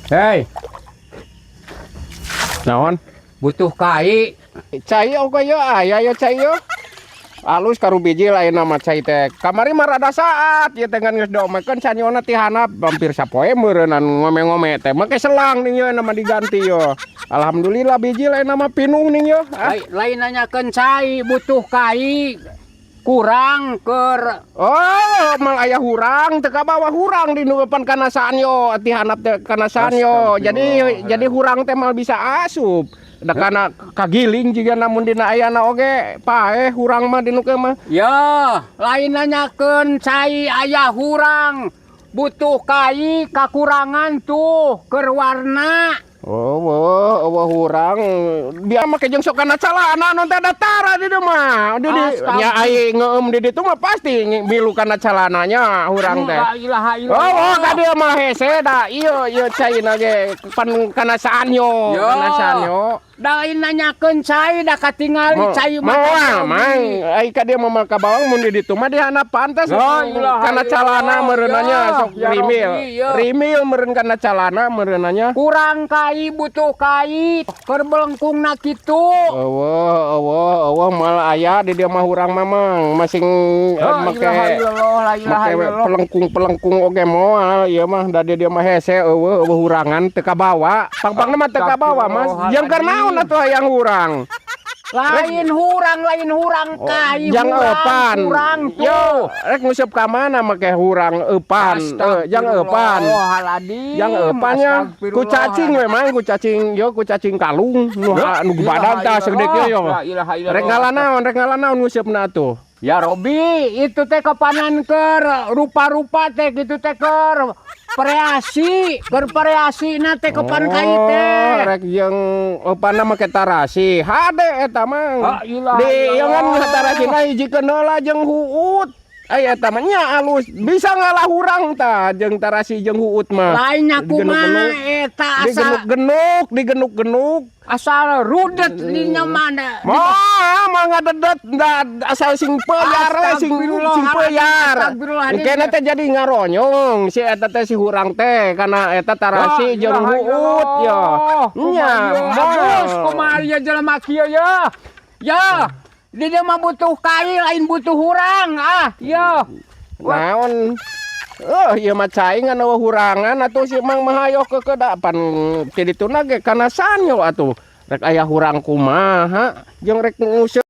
Hei, naon? Butuh kai. Cai oke yo aya yo cai yo. Alus karu biji lain nama cai teh. Kamari mah rada saat ya teh geus domekeun sanyona ti handap hampir sapoe meureunan ngome-ngome teh. Make selang nih yo nama diganti yo. Alhamdulillah biji lain nama pinung nih yo. Lain nanyakeun cai, butuh kai. Kurang keur Oh, mal aya hurang teu kabawa hurang di nueupan kanasaan yo, ti handap teh kanasaan yo. Jadi hurang teh mal bisa asup. Da kana kagiling juga namun dina ayana oge paeh hurang mah dinu mah. ya, lain nanyakeun cai aya hurang. Butuh kai kakurangan tuh keur warna. Oh, hurang biar make jeung sok kana calana non teh datara di dieu mah. Di nya ai ngeueum di ditu mah pasti milu kana calananya hurang teh. La ilaha illallah. Oh, ka dieu mah hese da ieu caina ge pan kanasaan yo, kanasaan yo. Da lain nanyakeun cai da katingali cai mah mang ai ka dieu mah ka bawang mun di ditu mah di handap pantes kana calana meureunanya sok rimil. Rimil meureun kana calana meureunanya. Kurang kai butuh kai keur belengkungna kitu. Eueuh mal aya di dieu mah urang mamang masing make pelengkung oge moal ieu mah da di dieu mah hese eueuh hurangan teu kabawa. Pang-pangna mah teu kabawa Mas. Jeung keur naon atuh hayang hurang? Lain hurang kai. Jang eupan. Hurang Yo, rek nguseup ka mana make hurang eupan. Jang eupan. Jang eupannya ku cacing we mang ku cacing yo ku cacing kalung nu badan tah segede kieu yo. Rek ngalanaon nguseupeuna atuh. Ya Robi, itu teh kepanan keur rupa-rupa teh gitu teh keur variasi na teh kepan kai teh. Rek jeung eupanna make tarasi. Hade eta mah. Di yang tarasina hijikeun heula jeung huut. Aya eta mah nya alus bisa ngalah hurang tah jeung tarasi jeung huut mah. Lainnya kumaha eta asal digenuk-genuk. Asal rudet di mana? Mah ngadedet asal sing peyar sing peyar. Engkena teh jadi ngaronyong si eta teh si hurang teh kana eta tarasi jeung huut ya. Nya bagus kumaha ieu jelema kieu ya. Ya, di dieu mah butuh kai lain butuh hurang ya. Naon? Ieu mah cai ngan hurangan atuh si Mang mahayo ke kedapan ti dituna ge kana sanyo atuh. Rek aya hurang kumaha jeung rek nguseup